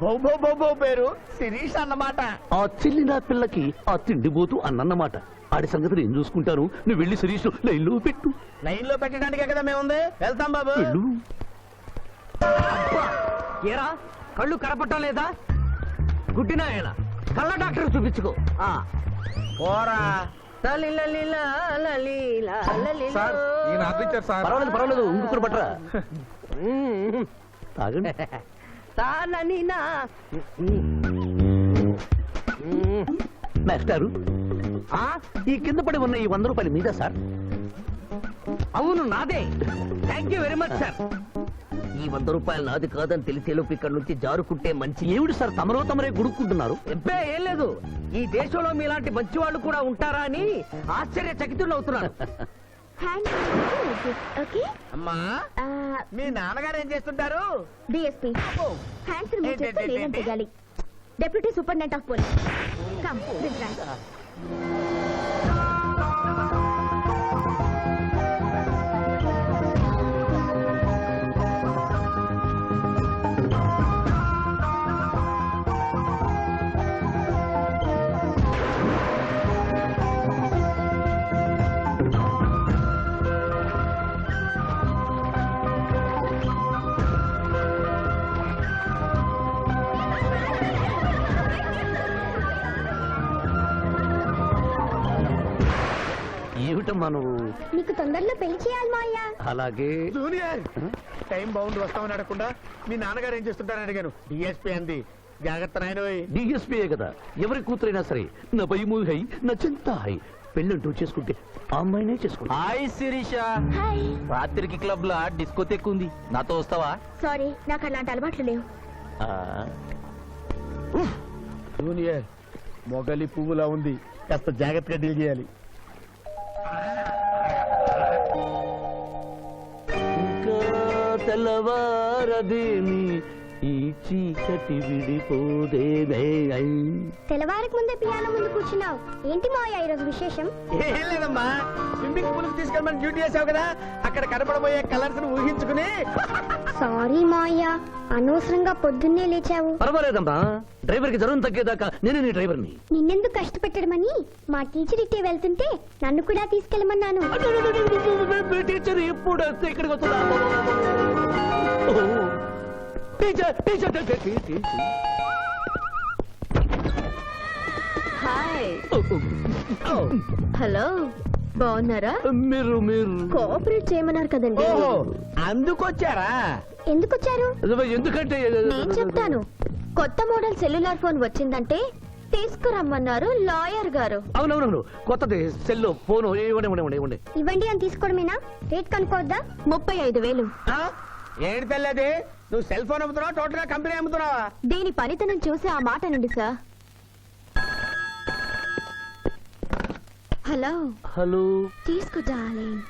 బౌబో పేరు శిరీష్ అన్నమాట. ఆ చెల్లి నా పిల్లకి ఆ తిండిపోతూ అన్నమాట. ఆడి సంగతి నేను చూసుకుంటాను. నువ్వు వెళ్ళి శిరీష్ లైన్లో పెట్టు. లైన్ లో పెట్టడానికే కదా మేముంది. వెళ్తాం బాబు. వెళ్ళు. ఏరా కళ్ళు కనపడటం లేదా? గుడ్డినాయన కళ్ళ డాక్టర్ చూపించుకో. పోరా. పర్వాలేదు పర్వాలేదు, ఇంకొకరు పట్టరా. తాగండి. మాస్టారు, ఈ కింద పడి ఉన్న ఈ 100 రూపాయలు మీద సార్? అవును నాదే. Thank you very much sir. ఈ 100 రూపాయలు నాది కాదని తెలిసేలోపు ఇక్కడ నుంచి జారుకుంటే మంచి. ఏమిటి సార్ తమరో తమరే గుడుక్కుంటున్నారు? ఎబ్బే ఏం లేదు, ఈ దేశంలో మీలాంటి మంచి వాళ్ళు కూడా ఉంటారా అని ఆశ్చర్యచకితులు అవుతున్నాను. అమ్మా, మీ నాన్నగారు ఏం చేస్తుంటారు? డిఎస్పీ హ్యాండ్స్ రిమూవ్ చేస్తే లేదని తెగాలి. Deputy superintendent of police. Come this right. ఏమిటమ్మా నువ్వు? నీకు తొందరలో పెళ్లి చేయాలి మాయా. అలాగే. జూనియర్, టైం బాగుండి వస్తామని అడగకుండా మీ నాన్నగారు ఏం చేస్తుంటారని అడిగాను. డిఎస్పీ అంది. జాగ్రత్త నాయనోయ్. డిఎస్పీయే కదా, ఎవరి కూతురైనా సరే నా భయము హై నా చింత హై. పెళ్ళంటూ చేసుకుంటే ఆ అమ్మాయినే చేసుకుంటా. హాయ్ శిరీష. హాయ్. రాత్రికి క్లబ్ లా డిస్కోతెక్ ఉంది, నాతో వస్తావా? సారీ, నాకు అలాంటి అలవాట్లు లేవు. జూనియర్, మొగలి పువ్వులా ఉంది, కాస్త జాగ్రత్తగా డీల్ చేయాలి. ఇంకా తెల్లవారదేమి ఈ చీకటి విడిపోదేమే. తెల్లవారికి ముందే పియానో ముందు కూర్చున్నావు. ఏంటి మాయా ఈరోజు విశేషం? ఏం లేదమ్మా, స్విమ్మింగ్ పూల్ కి తీసుకెళ్ళమని డ్యూటీ చేసావు కదా, అక్కడ కనపడబోయే కలర్స్ ను ఊహించుకుని. సారీ మాయా, అనవసరంగా పొద్దున్నే లేచావు. పర్వాలేదమ్మా, డ్రైవర్ కి జ్వరం తగ్గేదాకా నేనే నీ డ్రైవర్ని. నిన్నెందుకు కష్టపెట్టడమని మా టీచర్ ఇట్టే వెళ్తుంటే నన్ను కూడా తీసుకెళ్ళమన్నాను. టీచర్ ఎప్పుడు ఇక్కడికి వస్తుందా? Teacher teacher teacher. Hi. Hello, బాగున్నారా? మీరు మీరు కోఆపరేట్ చేయమన్నారు కదండి. ఓహో, అందుకొచ్చారా? ఎందుకు వచ్చారు? ఎందుకంటే నేను చెప్తాను. కొత్త మోడల్ సెల్యులార్ ఫోన్ వచ్చిందంటే తీసుకురమ్మన్నారు లాయర్ గారు. అవునవునవును, కొత్తది సెల్లో ఫోను. ఇవ్వండి. ఇవ్వండి అని తీసుకోవడమేనా? రేట్ కనుక్కోవద్దా? 35,000. ఏంటి తెల్లది, నువ్వు సెల్ ఫోన్ అమ్ముతున్నావా, టోటల్ గా కంపెనీ అమ్ముతున్నావా? దీని పనితనం చూసి ఆ మాట నుండి సార్. Hello hello. తీసుకో డార్లింగ్.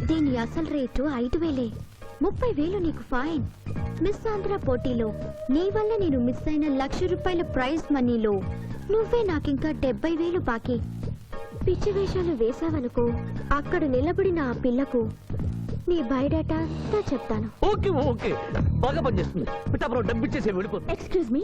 దీని అసలు రేటు 5,000. 30,000 నీకు ఫైన్. మిస్ ఆంధ్ర పోటీలో నీ వల్ల నేను మిస్ అయిన ₹1,00,000 ప్రైజ్ మనీలో నువ్వే నాకింకా 70,000 బాకీ. పిచ్చి వేషాలు వేసావనుకో, అక్కడ నిలబడిన ఆ పిల్లకు నీ బయోడేటా అంతా చెప్తాను. ఓకే ఓకే, బాగా పనిచేస్తుంది. పిఠాపురం డబ్బిచ్చేసే వెళ్ళిపో. Excuse me.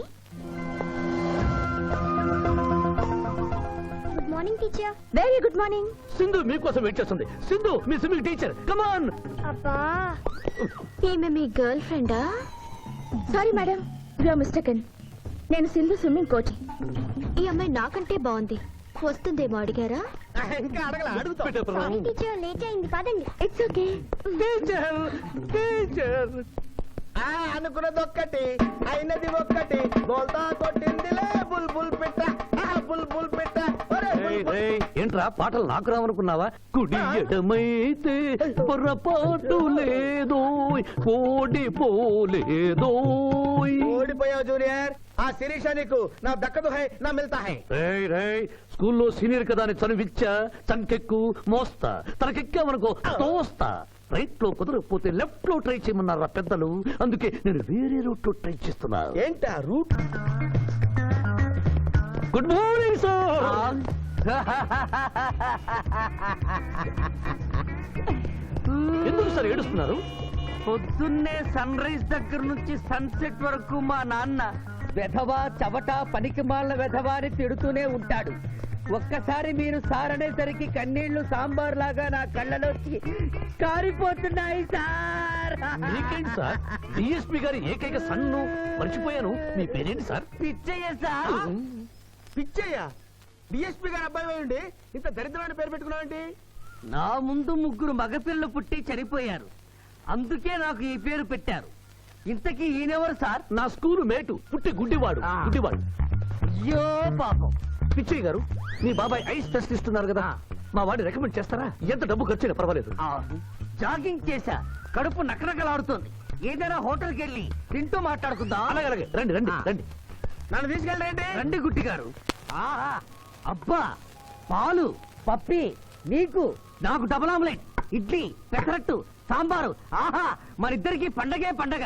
Good morning teacher. Very good morning. Sindhu మీకోసం వెయిట్ చేస్తుంది. సింధు మీ స్విమ్మింగ్ టీచర్, కమ్ ఆన్. అబ్బా, ఈమె మీ గర్ల్ ఫ్రెండా? Sorry madam, you are mistaken. నేను సింధు స్విమ్మింగ్ కోచ్. ఈ అమ్మాయి నాకంటే బాగుంది, వస్తుందేమో అడిగారా? ఇంకా అడగల, అడుగుతా. పిఠాపురం టీచర్ లేట్ అయింది, పదండి. It's okay. Teacher teacher. అనుకున్నది ఒక్కటి, అయినది ఒక్కటి. బోల్తా కొట్టిందిలే బుల్బుల్ పిట్ట, బుల్బుల్ పిట్ట. ఏంట్రా పాటలు నాకు రావనుకున్నావా? కుడి ఎడమైతే పొరపాటు లేదో, ఓడిపోలేదో. ఓడిపోయావు జూనియర్. ఆ శిరీష నీకు నా దక్కదు హై, నా మిల్తా హై. స్కూల్లో సీనియర్ కదా అని చనువిచ్చా, చంకెక్కు మోస్తా, తనకెక్కామనుకో తోస్తా. రైట్ లో కుదరకపోతే లెఫ్ట్ లో ట్రై చేయమన్నారు పెద్దలు, అందుకే నేను వేరే రూట్ లో ట్రై చేస్తున్నా. ఏంటా రూట్? Good morning sir. ఎందుకు సార్ ఏడుస్తున్నారు? పొద్దున్నే సన్ రైజ్ దగ్గర నుంచి సన్సెట్ వరకు మా నాన్న వెధవా చవట పనికిమాలిన వెధవా అని తిడుతూనే ఉంటాడు. ఒక్కసారి మీరు సార్ అనేసరికి కన్నీళ్లు సాంబార్ లాగా నా కళ్ళలోకి కారిపోతున్నాయి సార్. మీకేంటి సార్, డిఎస్పీ గారి ఏకైక సన్ను మర్చిపోయాను. మీ పేరేంటి sir? Pichaiah sir. Pichaiah DSP గారు అబ్బాయి ఉండి ఇంత దరిద్రమైన పేరు పెట్టుకున్నావండి? నా ముందు ముగ్గురు మగపిల్లలు పుట్టి చనిపోయారు, అందుకే నాకు ఈ పేరు పెట్టారు. ఇంతకీ ఈయనెవరు సార్? నా స్కూలు మేటు, పుట్టి గుడ్డివాడు. గుడ్డివాడు. అయ్యో పాపం. పిచ్చయ్య గారు, మీ బాబాయ్ ఐస్ టెస్ట్ ఇస్తున్నారు కదా, మా వాడిని రికమెండ్ చేస్తారా? ఎంత డబ్బు ఖర్చైనా పర్వాలేదు. జాగింగ్ చేశా, కడుపు నకనకలాడుతుంది. ఏదైనా హోటల్కి వెళ్ళి తింటూ మాట్లాడుకుందాం. అలాగే రండి రండి రండి. నన్ను తీసుకెళ్ళండి. రండి గుట్టి గారు. ఆహా, అబ్బా, పాలు పప్పి, నీకు నాకు డబుల్ ఆమ్లెట్, ఇడ్లీ, పెసరట్టు, సాంబారు. ఆహా, మరిద్దరికి పండగే పండగ.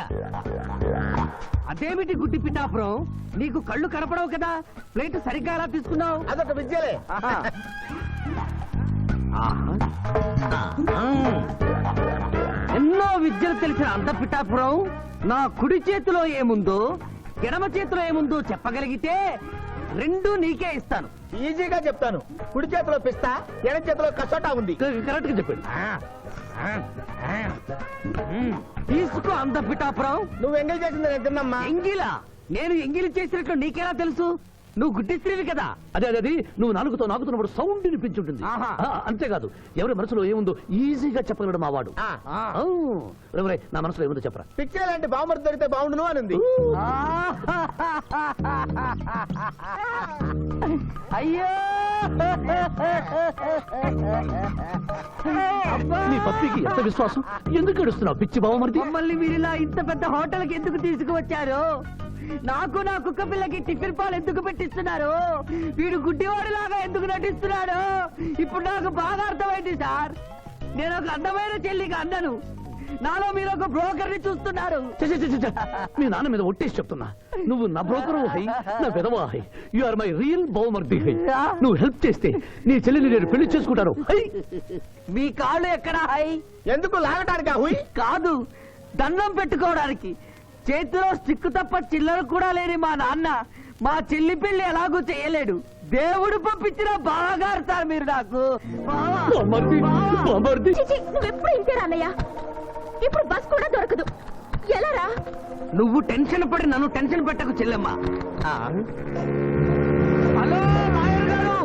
అదేమిటి గుడ్డి పిఠాపురం, నీకు కళ్ళు కనపడవు కదా, ప్లేట్ సరిగ్గా ఎలా తీసుకున్నావు? అదొక విద్యలే. ఎన్నో విద్యలు తెలిసిన అంత పిఠాపురం నా కుడి చేతిలో ఏముందో ఎడమ చేతిలో ఏముందో చెప్పగలిగితే రెండు నీకే ఇస్తాను. ఈజీగా చెప్తాను. కుడి చేతిలో పిస్తా, ఎడం చేతిలో కసోటా ఉంది. కరెక్ట్ గా చెప్పండి. తీసుకో అంత పిఠాపురం. నువ్వు ఎంగేజ్ చేసింది నేను తిన్నమ్మా. ఎంగిలా? నేను ఎంగిలి చేసినట్లు నీకెలా తెలుసు? నువ్వు గుడ్డిస్త్రీవి కదా. అదే నువ్వు నాకుతున్నప్పుడు సౌండ్ వినిపించుంటుంది. ఆహా. అంతేకాదు, ఎవరి మనసులో ఏముందో ఈజీగా చెప్పగలడు మా వాడు. నా మనసులో ఏముందో చెప్పరా? పిక్చర్ లాంటి బాంబర్ దొరికితే బాగుండును అని ఉంది. అయ్యో నీ పప్పికి ఎంత విశ్వాసం? ఎందుకు ఏడుస్తున్నావు పిచ్చి బావమరిది? మమ్మల్ని వీరిలా ఇంత పెద్ద హోటల్కి ఎందుకు తీసుకువచ్చారు? నాకు నా కుక్క పిల్లకి టిఫిన్ పాలు ఎందుకు పెట్టిస్తున్నారు? వీడు గుడ్డివాడిలాగా ఎందుకు నటిస్తున్నాడు? ఇప్పుడు నాకు బాగా అర్థమైంది సార్. నేను ఒక అందమైన చెల్లికి అన్నను, నాలో మీరు ఒక బ్రోకర్ ని చూస్తున్నారు. మీ నాన్న మీద ఒట్టేసి చెప్తున్నా, నువ్వు నా బ్రోకరు హై, నా విధవా హై. యు ఆర్ మై రియల్ బహుమర్ది హై. నువ్వు హెల్ప్ చేస్తే నీ చెల్లిని నేను పెళ్లి చేసుకుంటాను. మీ కాళ్ళు ఎక్కడా హై? ఎందుకు లాగటానికి? హుయ్ కాదు, దండం పెట్టుకోవడానికి. చేతిలో స్టిక్ తప్ప చిల్లర కూడా లేని మా నాన్న మా చెల్లి పెళ్లి ఎలాగూ చేయలేడు. దేవుడు పంపించిన బాగా సార్ మీరు నాకు. నువ్వెప్పుడు ఇంతే రాన్నయ్య. ఇప్పుడు బస్ కూడా దొరకదు. ఎలా రా? నువ్వు టెన్షన్ పడి నన్ను టెన్షన్ పెట్టకు చెల్లెమ్మ. హలో లాయర్ గారు,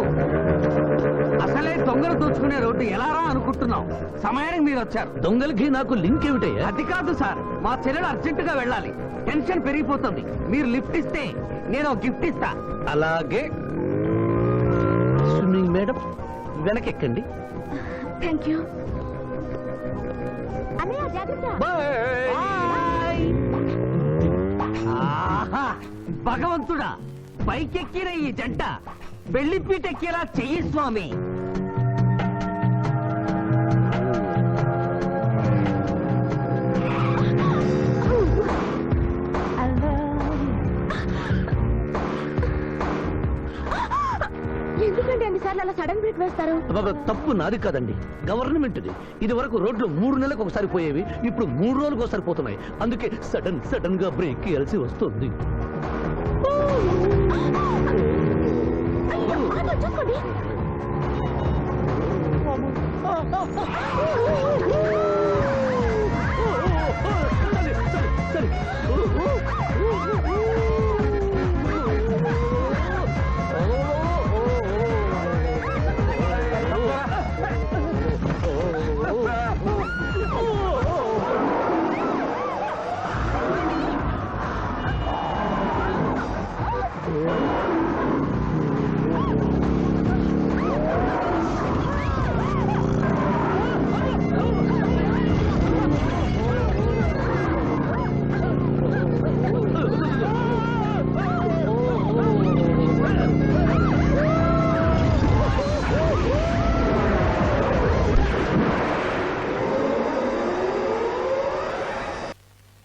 అసలే దొంగలు దోచుకునే రోడ్డు ఎలా రా అనుకుంటున్నావు? సమయానికి మీరు వచ్చారు. దొంగలకి నాకు లింక్ ఏమిటయ్యా? అది కాదు సార్, మా చెల్లెలు అర్జెంట్ గా వెళ్ళాలి. టెన్షన్ పెరిగిపోతుంది. మీరు లిఫ్ట్ ఇస్తే నేను గిఫ్ట్ ఇస్తా. అలాగే. స్విమ్మింగ్ మేడం, వెనకెక్కండి. థ్యాంక్ యూ అన్నయ్య. జాగ్రత్త. బాయ్. ఆహా, భగవంతుడా, పైకెక్కిన ఈ జంట బెల్లిపీటెక్కేలా చెయ్యి స్వామి. ఎందుకంటే అన్నిసార్లు అలా సడన్ బ్రేక్ వేస్తారు? తప్పు నాది కాదండి, గవర్నమెంట్ది. ఇది వరకు రోడ్లు 3 నెలలకు ఒకసారి పోయేవి, ఇప్పుడు 3 రోజులకు ఒకసారి పోతున్నాయి. అందుకే సడన్ గా బ్రేక్ ఇయ్యాల్సి వస్తుంది. అయ్యో, ఆటో చూసుకోండి.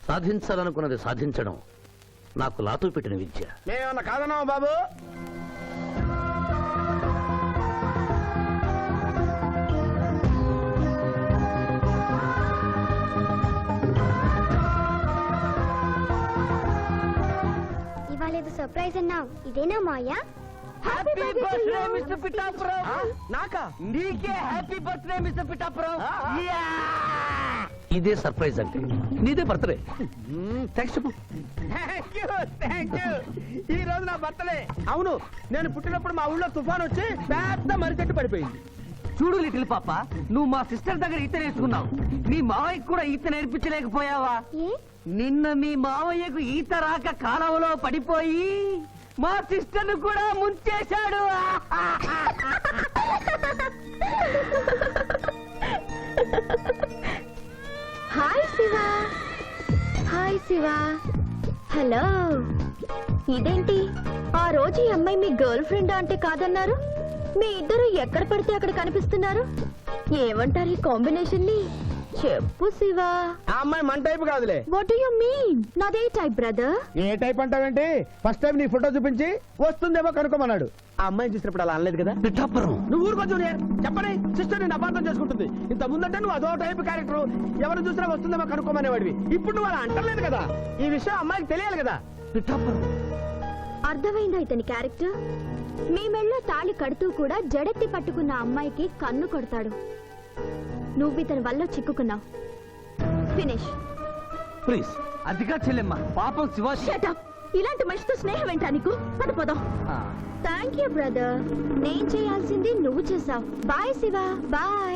సాధించాలనుకున్నది సాధించడం నాకు లాతో పెట్టిన విద్య. మేమేమన్నా కాదన్నావా బాబు? ఇవాళ నాకు సర్ప్రైజ్ అన్నావు ఇదేనా మాయా హ్యాపీ బర్త్డే మిస్టర్ పిఠాపురం. నాకా? నీకే హ్యాపీ బర్త్డే మిస్టర్ పిఠాపురం. ఇదే సర్ప్రైజ్ అంటే నీదే బర్త్డే. థ్యాంక్స్ చెప్పు. Thank you. ఈ రోజు నా బర్త్డే. అవును, నేను పుట్టినప్పుడు మా ఊళ్ళో తుఫాన్ వచ్చి పెద్ద మర్రి చెట్టు పడిపోయింది. చూడు లిటిల్ పాప, నువ్వు మా సిస్టర్ దగ్గర ఈత నేర్చుకున్నావు. మీ మావయ్యకు కూడా ఈత నేర్పించలేకపోయావా? ఏ నిన్న మీ మావయ్యకు ఈత రాక కాలువలో పడిపోయి మా సిస్టర్ ను కూడా ముంచేశాడు. Hi Shiva. Hi Shiva. Hello. ఇదేంటి ఆ రోజు ఈ అమ్మాయి మీ గర్ల్ ఫ్రెండ్ అంటే కాదన్నారు? మీ ఇద్దరు ఎక్కడ పడితే అక్కడ కనిపిస్తున్నారు. ఏమంటారు ఈ కాంబినేషన్ ని? చెప్పు శివ. ఆ అమ్మాయి మన టైప్ కాదులే. What do you mean? నాదే టైప్ బ్రదర్. ఏ టైప్ అంటావేంటి? ఫస్ట్ టైం నీ ఫోటో చూపించి వస్తుందేమో కనుక్కోమన్నాడు. ఆ అమ్మాయిని చూసినప్పుడు అలా అనలేదు కదా. పిఠాపురం నువ్వు ఊరుకో జూనియర్. చెప్పని సిస్టర్ నేను అపార్థం చేసుకుంటుంది. ఇంత ముందంటే నువ్వు అదో టైప్ క్యారెక్టర్, ఎవరు చూసినా వస్తుందేమో కనుక్కోమనేవాడివి. ఇప్పుడు నువ్వు అలా అంటలేదు కదా. ఈ విషయం అమ్మాయికి తెలియాలి కదా. పిఠాపురం అర్థమైందా ఇతని క్యారెక్టర్? మీ మెళ్ళో తాళి కడుతూ కూడా జడెత్తి పట్టుకున్న అమ్మాయికి కన్ను కొడతాడు. నువ్వు ఇతని వల్ల చిక్కుకున్నావు. ఫినిష్. ప్లీజ్. అదిగా చెల్లెమ్మ, పాపం శివాజీ. Shut up. ఇలాంటి మనిషితో స్నేహం ఏంటా నీకు? పద పదం. Thank you brother. నేను చేయాల్సింది నువ్వు చేసావు. బాయ్ శివ. బాయ్.